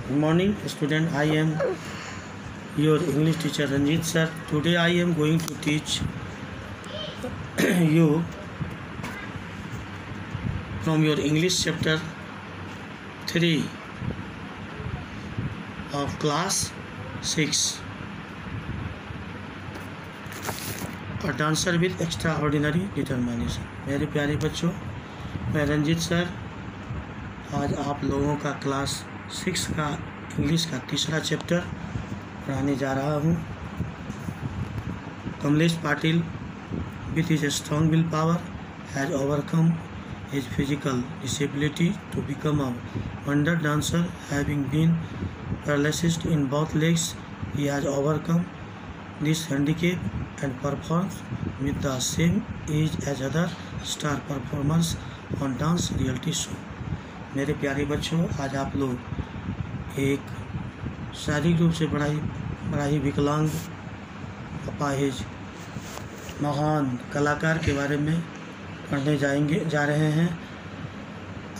Good morning, student. I am your English teacher Ranjit sir. Today I am going to teach you from your English chapter 3 of class 6. A dancer with extraordinary determination. मेरे प्यारे बच्चों, मैं Ranjit sir आज आप लोगों का class 6 का English का तीसरा चैप्टर पढ़ाने जा रहा हूँ। Kamlesh Patil with his strong willpower has overcome his physical disability to become a wonder dancer. Having been paralyzed in both legs, he has overcome this handicap and performs with the same ease as other star performers on dance reality show. मेरे प्यारे बच्चों, आज आप लोग एक शारीरिक रूप से बड़ा ही विकलांग अपाहिज महान कलाकार के बारे में पढ़ने जा रहे हैं।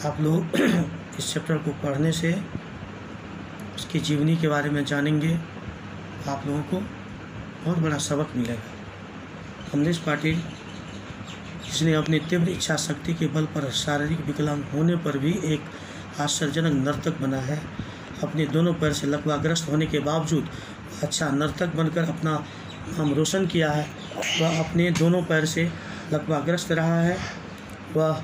आप लोग इस चैप्टर को पढ़ने से उसकी जीवनी के बारे में जानेंगे। आप लोगों को बहुत बड़ा सबक मिलेगा। कमलेश पाटिल जिसने अपनी तीव्र इच्छा शक्ति के बल पर शारीरिक विकलांग होने पर भी एक आश्चर्यजनक नर्तक बना है। अपने दोनों पैर से लकवाग्रस्त होने के बावजूद अच्छा नर्तक बनकर अपना नाम रोशन किया है। वह अपने दोनों पैर से लकवाग्रस्त रहा है। वह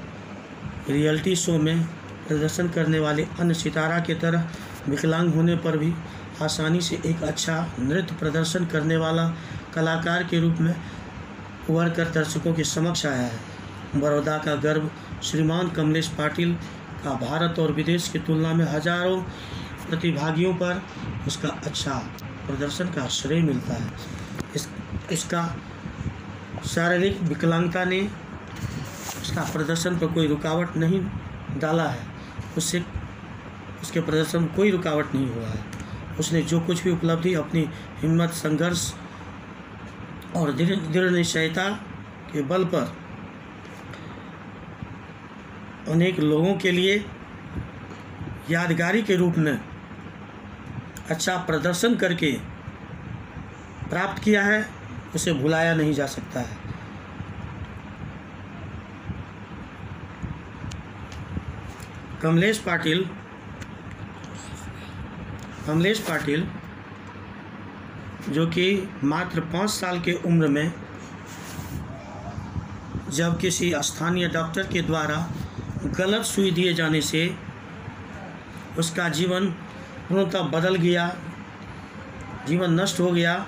रियलिटी शो में प्रदर्शन करने वाले अन्य सितारा की तरह विकलांग होने पर भी आसानी से एक अच्छा नृत्य प्रदर्शन करने वाला कलाकार के रूप में उभर कर दर्शकों के समक्ष आया है। बड़ौदा का गर्व श्रीमान कमलेश पाटिल का भारत और विदेश की तुलना में हजारों प्रतिभागियों पर उसका अच्छा प्रदर्शन का श्रेय मिलता है। इसका शारीरिक विकलांगता ने उसका प्रदर्शन पर कोई रुकावट नहीं डाला है। उसके प्रदर्शन में कोई रुकावट नहीं हुआ है। उसने जो कुछ भी उपलब्धि अपनी हिम्मत, संघर्ष और दृढ़ निश्चयता के बल पर अनेक लोगों के लिए यादगारी के रूप में अच्छा प्रदर्शन करके प्राप्त किया है, उसे भुलाया नहीं जा सकता है। कमलेश पाटिल जो कि मात्र 5 साल के उम्र में जब किसी स्थानीय डॉक्टर के द्वारा गलत सुई दिए जाने से उसका जीवन पूर्णतः बदल गया, जीवन नष्ट हो गया,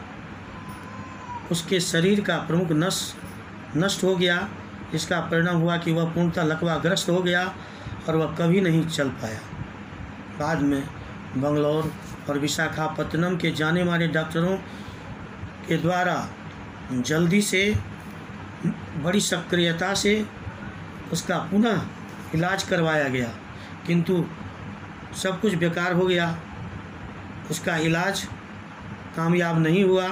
उसके शरीर का प्रमुख नस नष्ट हो गया। इसका परिणाम हुआ कि वह पूर्णतः लकवाग्रस्त हो गया और वह कभी नहीं चल पाया। बाद में बंगलौर और विशाखापत्तनम के जाने माने डॉक्टरों के द्वारा जल्दी से बड़ी सक्रियता से उसका पुनः इलाज करवाया गया, किंतु सब कुछ बेकार हो गया। उसका इलाज कामयाब नहीं हुआ।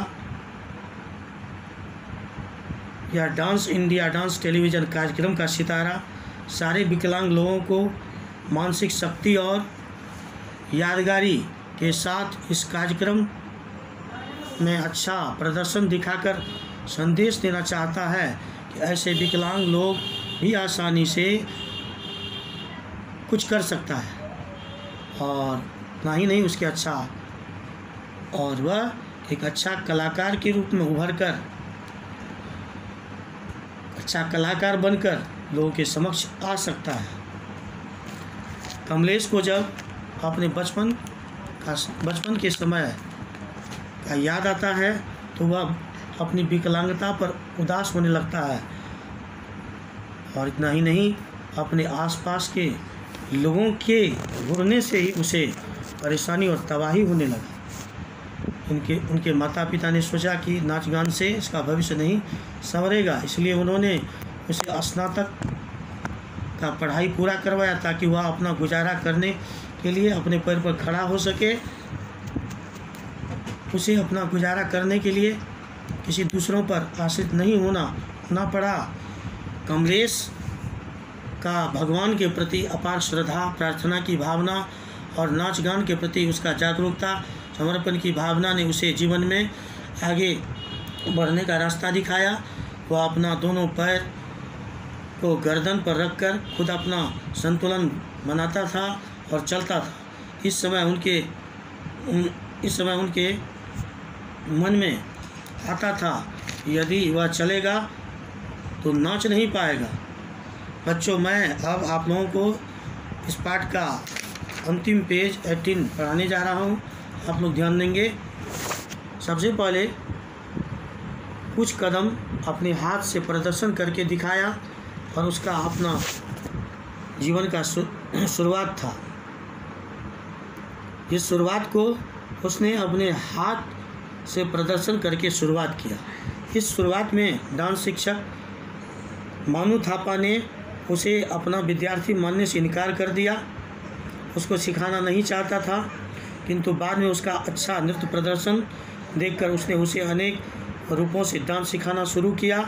यह डांस इंडिया डांस टेलीविज़न कार्यक्रम का सितारा सारे विकलांग लोगों को मानसिक शक्ति और यादगारी के साथ इस कार्यक्रम में अच्छा प्रदर्शन दिखाकर संदेश देना चाहता है कि ऐसे विकलांग लोग भी आसानी से कुछ कर सकता है और ना ही नहीं उसके अच्छा और वह एक अच्छा कलाकार के रूप में उभर कर अच्छा कलाकार बनकर लोगों के समक्ष आ सकता है। कमलेश को जब अपने बचपन के समय का याद आता है तो वह अपनी विकलांगता पर उदास होने लगता है और इतना ही नहीं, अपने आसपास के लोगों के घूरने से ही उसे परेशानी और तबाही होने लगी। उनके माता पिता ने सोचा कि नाच गान से इसका भविष्य नहीं संवरेगा, इसलिए उन्होंने उसे स्नातक का पढ़ाई पूरा करवाया ताकि वह अपना गुजारा करने के लिए अपने पैर पर खड़ा हो सके। उसे अपना गुजारा करने के लिए किसी दूसरों पर आश्रित नहीं होना पड़ा। कमलेश का भगवान के प्रति अपार श्रद्धा, प्रार्थना की भावना और नाच गान के प्रति उसका जागरूकता, समर्पण की भावना ने उसे जीवन में आगे बढ़ने का रास्ता दिखाया। वह अपना दोनों पैर को गर्दन पर रखकर खुद अपना संतुलन बनाता था और चलता था। इस समय उनके मन में आता था, यदि वह चलेगा तो नाच नहीं पाएगा। बच्चों, मैं अब आप लोगों को इस पाठ का अंतिम पेज 18 पढ़ाने जा रहा हूँ। आप लोग ध्यान देंगे। सबसे पहले कुछ कदम अपने हाथ से प्रदर्शन करके दिखाया और उसका अपना जीवन का शुरुआत था। इस शुरुआत को उसने अपने हाथ से प्रदर्शन करके शुरुआत किया। इस शुरुआत में डांस शिक्षक मानू थापा ने उसे अपना विद्यार्थी मानने से इनकार कर दिया। उसको सिखाना नहीं चाहता था, किंतु बाद में उसका अच्छा नृत्य प्रदर्शन देखकर उसने उसे अनेक रूपों से डांस सिखाना शुरू किया।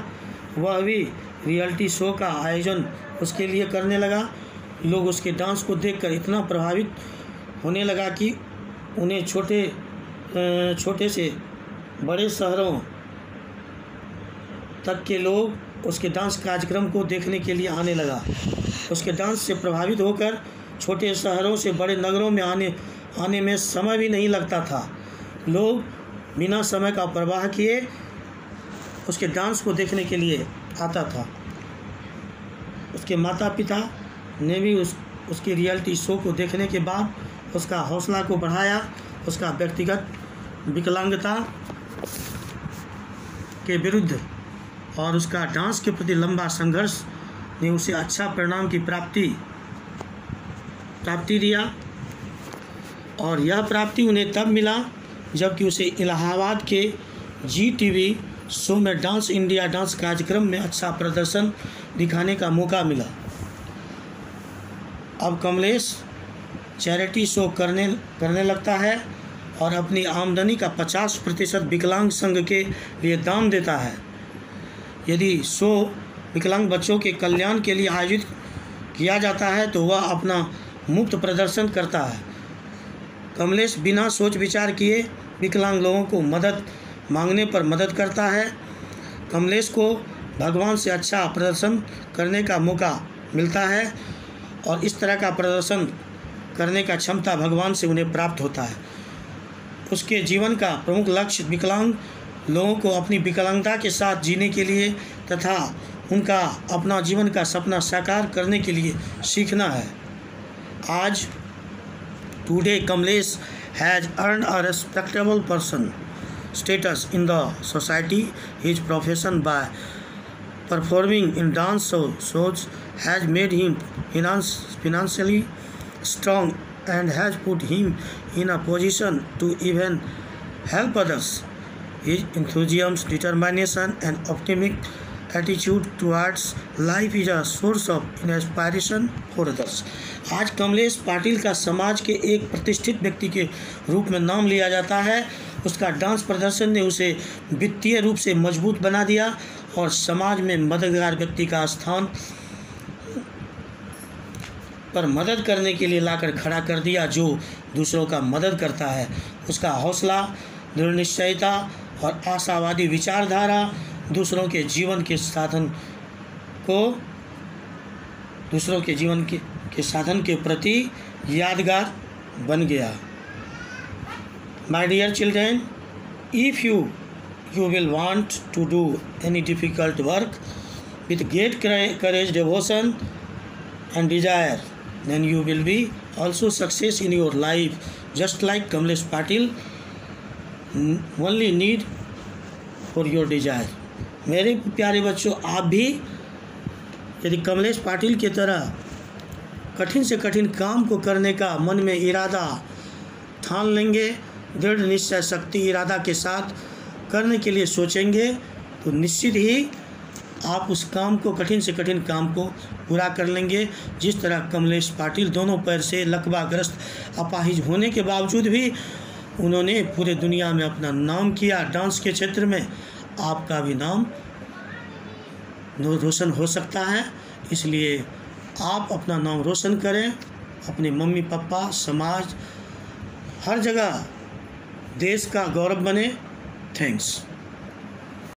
वह भी रियलिटी शो का आयोजन उसके लिए करने लगा। लोग उसके डांस को देखकर इतना प्रभावित होने लगा कि उन्हें छोटे से बड़े शहरों तक के लोग उसके डांस कार्यक्रम को देखने के लिए आने लगा। उसके डांस से प्रभावित होकर छोटे शहरों से बड़े नगरों में आने में समय भी नहीं लगता था। लोग बिना समय का परवाह किए उसके डांस को देखने के लिए आता था। उसके माता पिता ने भी उसके रियलिटी शो को देखने के बाद उसका हौसला को बढ़ाया। उसका व्यक्तिगत विकलांगता के विरुद्ध और उसका डांस के प्रति लंबा संघर्ष ने उसे अच्छा परिणाम की प्राप्ति दिया। और यह प्राप्ति उन्हें तब मिला जबकि उसे इलाहाबाद के GTV शो में डांस इंडिया डांस कार्यक्रम में अच्छा प्रदर्शन दिखाने का मौका मिला। अब कमलेश चैरिटी शो करने लगता है और अपनी आमदनी का 50% विकलांग संघ के लिए दान देता है। यदि शो विकलांग बच्चों के कल्याण के लिए आयोजित किया जाता है तो वह अपना मुफ्त प्रदर्शन करता है। कमलेश बिना सोच विचार किए विकलांग लोगों को मदद मांगने पर मदद करता है। कमलेश को भगवान से अच्छा प्रदर्शन करने का मौका मिलता है और इस तरह का प्रदर्शन करने का क्षमता भगवान से उन्हें प्राप्त होता है। उसके जीवन का प्रमुख लक्ष्य विकलांग लोगों को अपनी विकलांगता के साथ जीने के लिए तथा उनका अपना जीवन का सपना साकार करने के लिए सीखना है। आज today Kamlesh has earned a respectable person status in the society. His profession by performing in dance shows has made him financially strong and has put him in a position to even help others. His enthusiasm, determination and optimistic attitude towards life is a source of inspiration for others. आज कमलेश पाटिल का समाज के एक प्रतिष्ठित व्यक्ति के रूप में नाम लिया जाता है। उसका डांस प्रदर्शन ने उसे वित्तीय रूप से मजबूत बना दिया और समाज में मददगार व्यक्ति का स्थान पर मदद करने के लिए लाकर खड़ा कर दिया, जो दूसरों का मदद करता है। उसका हौसला, दृढ़ निश्चयता और आशावादी विचारधारा दूसरों के जीवन के साधन के प्रति यादगार बन गया। My dear children, if you will want to do any difficult work with great courage, devotion and desire, then you will be also success in your life, just like Kamlesh Patil. Only need for your desire. मेरे प्यारे बच्चों, आप भी यदि कमलेश पाटिल की तरह कठिन से कठिन काम को करने का मन में इरादा ठान लेंगे, दृढ़ निश्चय शक्ति इरादा के साथ करने के लिए सोचेंगे, तो निश्चित ही आप उस काम को, कठिन से कठिन काम को पूरा कर लेंगे। जिस तरह कमलेश पाटिल दोनों पैर से लकवाग्रस्त अपाहिज होने के बावजूद भी उन्होंने पूरे दुनिया में अपना नाम किया डांस के क्षेत्र में, आपका भी नाम रोशन हो सकता है। इसलिए आप अपना नाम रोशन करें अपने मम्मी पापा, समाज, हर जगह देश का गौरव बने। थैंक्स।